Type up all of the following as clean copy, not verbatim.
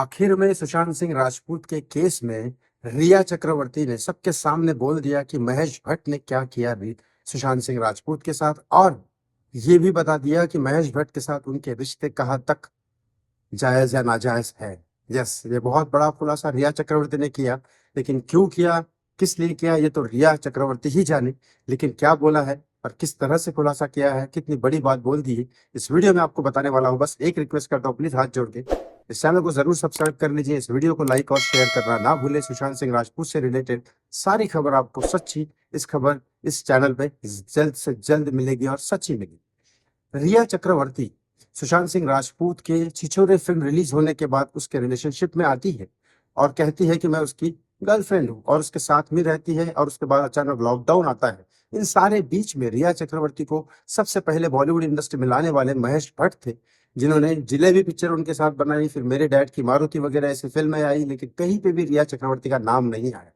आखिर में सुशांत सिंह राजपूत के केस में रिया चक्रवर्ती ने सबके सामने बोल दिया कि महेश भट्ट ने क्या किया सुशांत सिंह राजपूत के साथ, और ये भी बता दिया कि महेश भट्ट के साथ उनके रिश्ते कहाँ तक जायज या नाजायज है। यस, ये बहुत बड़ा खुलासा रिया चक्रवर्ती ने किया, लेकिन क्यों किया, किस लिए किया, ये तो रिया चक्रवर्ती ही जाने। लेकिन क्या बोला है और किस तरह से खुलासा किया है, कितनी बड़ी बात बोल दी है, इस वीडियो में आपको बताने वाला हूँ। बस एक रिक्वेस्ट करता हूँ, प्लीज हाथ जोड़ के इस चैनल को जरूर सब्सक्राइब कर लीजिए, इस वीडियो को लाइक और शेयर करना ना भूले। सुशांत सिंह राजपूत से रिलेटेड सारी खबर आपको सच्ची इस चैनल पे जल्द से जल्द मिलेगी और सच्ची मिलेगी। रिया चक्रवर्ती सुशांत सिंह राजपूत के छिछोरे फिल्म रिलीज होने के बाद उसके रिलेशनशिप में आती है और कहती है कि मैं उसकी गर्लफ्रेंड हूँ, और उसके साथ में रहती है। और उसके बाद अचानक लॉकडाउन आता है। इन सारे बीच में रिया चक्रवर्ती को सबसे पहले बॉलीवुड इंडस्ट्री में लाने वाले महेश भट्ट थे, जिन्होंने जिलेबी पिक्चर उनके साथ बनाई, फिर मेरे डैड की मारुति वगैरह ऐसी फिल्में आई, लेकिन कहीं पे भी रिया चक्रवर्ती का नाम नहीं आया।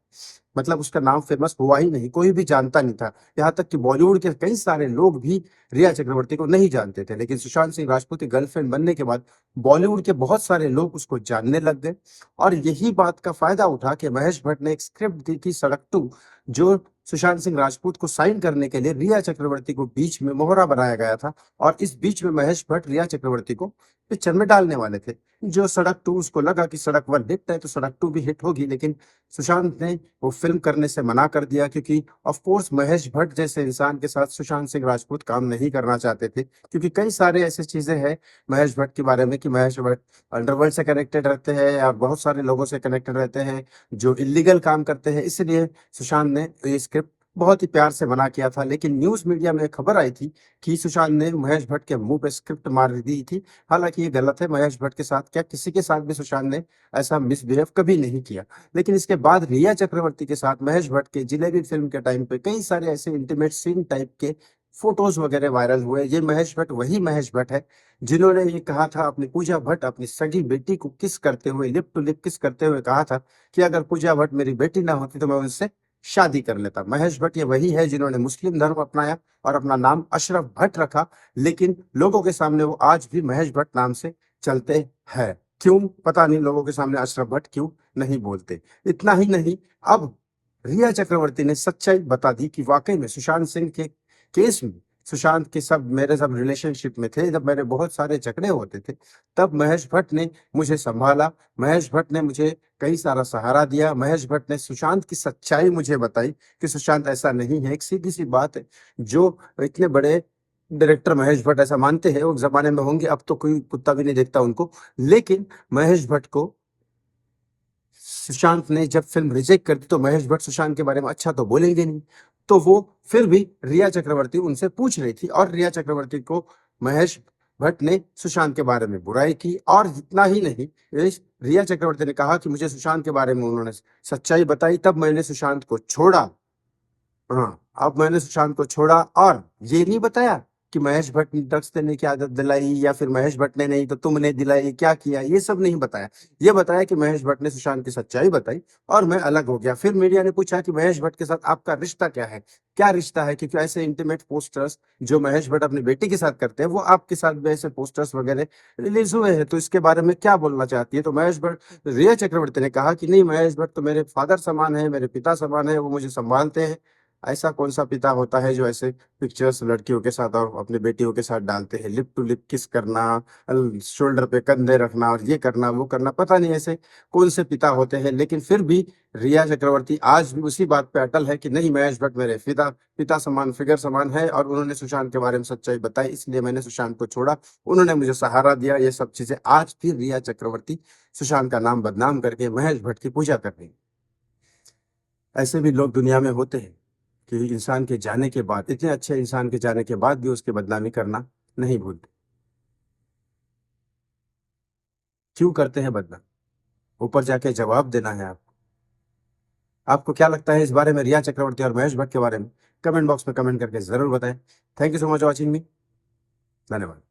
मतलब उसका नाम फेमस हुआ ही नहीं, कोई भी जानता नहीं था। यहाँ तक कि बॉलीवुड के कई सारे लोग भी रिया चक्रवर्ती को नहीं जानते थे, लेकिन सुशांत सिंह राजपूत की गर्लफ्रेंड बनने के बाद बॉलीवुड के बहुत सारे लोग उसको जानने लग गए। और यही बात का फायदा उठा के महेश भट्ट ने एक स्क्रिप्ट दी थी सड़क 2, जो सुशांत सिंह राजपूत को साइन करने के लिए रिया चक्रवर्ती को बीच में मोहरा बनाया गया था। और इस बीच में महेश भट्ट रिया चक्रवर्ती को पिक्चर में डालने वाले थे। जो सड़क 2, उसको लगा कि सड़क 1 हिट है तो सड़क 2 भी हिट होगी, लेकिन सुशांत ने वो फिल्म करने से मना कर दिया, क्योंकि ऑफ कोर्स महेश भट्ट जैसे इंसान के साथ सुशांत सिंह राजपूत काम नहीं करना चाहते थे। क्योंकि कई सारे ऐसे चीजें हैं महेश भट्ट के बारे में कि महेश भट्ट अंडरवर्ल्ड से कनेक्टेड रहते हैं और बहुत सारे लोगों से कनेक्टेड रहते हैं जो इलीगल काम करते हैं। इसलिए सुशांत ने ये स्क्रिप्ट बहुत ही प्यार से मना किया था। लेकिन न्यूज मीडिया में खबर आई थी कि सुशांत ने महेश भट्ट के मुंह पे स्क्रिप्ट मार दी थी। हालांकि ये गलत है, महेश भट्ट के साथ क्या किसी के साथ भी सुशांत ने ऐसा मिसबिहेव कभी नहीं किया। लेकिन इसके बाद रिया चक्रवर्ती के साथ महेश भट्ट के जिलेबी फिल्म के टाइम पे कई सारे ऐसे इंटीमेट सीन टाइप के फोटोज वगैरह वायरल हुए। ये महेश भट्ट वही महेश भट्ट है जिन्होंने ये कहा था अपनी पूजा भट्ट अपनी सगी बेटी को किस करते हुए, लिप टू लिप किस करते हुए कहा था कि अगर पूजा भट्ट मेरी बेटी ना होती तो मैं उनसे शादी कर लेता। महेश भट्ट ये वही है जिन्होंने मुस्लिम धर्म अपनाया और अपना नाम अशरफ भट्ट रखा, लेकिन लोगों के सामने वो आज भी महेश भट्ट नाम से चलते हैं। क्यों पता नहीं, लोगों के सामने अशरफ भट्ट क्यों नहीं बोलते। इतना ही नहीं, अब रिया चक्रवर्ती ने सच्चाई बता दी कि वाकई में सुशांत सिंह के केस में सुशांत के सब मेरे सब रिलेशनशिप में थे। जब मेरे बहुत सारे झगड़े होते थे तब महेश भट्ट ने मुझे संभाला, महेश भट्ट ने मुझे कई सारा सहारा दिया। महेश भट्ट ने सुशांत की सच्चाई मुझे बताई कि सुशांत ऐसा नहीं है। एक सीधी सी बात है, जो इतने बड़े डायरेक्टर महेश भट्ट ऐसा मानते हैं, वो जमाने में होंगे, अब तो कोई कुत्ता भी नहीं देखता उनको। लेकिन महेश भट्ट को सुशांत ने जब फिल्म रिजेक्ट कर दी तो महेश भट्ट सुशांत के बारे में अच्छा तो बोलेंगे नहीं। तो वो फिर भी रिया चक्रवर्ती उनसे पूछ रही थी और रिया चक्रवर्ती को महेश भट्ट ने सुशांत के बारे में बुराई की। और इतना ही नहीं, रिया चक्रवर्ती ने कहा कि मुझे सुशांत के बारे में उन्होंने सच्चाई बताई, तब मैंने सुशांत को छोड़ा। हाँ, अब मैंने सुशांत को छोड़ा। और ये नहीं बताया कि महेश भट्ट ने ड्रग्स देने की आदत दिलाई या फिर महेश भट्ट ने नहीं तो तुमने दिलाई, क्या किया, ये सब नहीं बताया। ये बताया कि महेश भट्ट ने सुशांत की सच्चाई बताई और मैं अलग हो गया। फिर मीडिया ने पूछा कि महेश भट्ट के साथ आपका रिश्ता क्या है, क्या रिश्ता है, क्योंकि ऐसे इंटीमेट पोस्टर्स जो महेश भट्ट अपनी बेटी के साथ करते हैं वो आपके साथ भी ऐसे पोस्टर्स वगैरह रिलीज हुए हैं, तो इसके बारे में क्या बोलना चाहती है। तो महेश भट्ट रिया चक्रवर्ती ने कहा कि नहीं, महेश भट्ट तो मेरे फादर समान है, मेरे पिता समान है, वो मुझे संभालते हैं। ऐसा कौन सा पिता होता है जो ऐसे पिक्चर्स लड़कियों के साथ और अपने बेटियों के साथ डालते हैं, लिप टू लिप किस करना, शोल्डर पे कंधे रखना और ये करना वो करना, पता नहीं ऐसे कौन से पिता होते हैं। लेकिन फिर भी रिया चक्रवर्ती आज भी उसी बात पे अटल है कि नहीं, महेश भट्ट मेरे पिता पिता समान, फिगर समान है और उन्होंने सुशांत के बारे में सच्चाई बताई, इसलिए मैंने सुशांत को छोड़ा, उन्होंने मुझे सहारा दिया। ये सब चीजें आज भी रिया चक्रवर्ती सुशांत का नाम बदनाम करके महेश भट्ट की पूजा कर रही है। ऐसे भी लोग दुनिया में होते हैं कि इंसान के जाने के बाद, इतने अच्छे इंसान के जाने के बाद भी उसकी बदनामी करना नहीं भूलते। क्यों करते हैं बदनाम, ऊपर जाके जवाब देना है आपको। आपको क्या लगता है इस बारे में, रिया चक्रवर्ती और महेश भट्ट के बारे में? कमेंट बॉक्स में कमेंट करके जरूर बताएं। Thank you so much watching मी। धन्यवाद।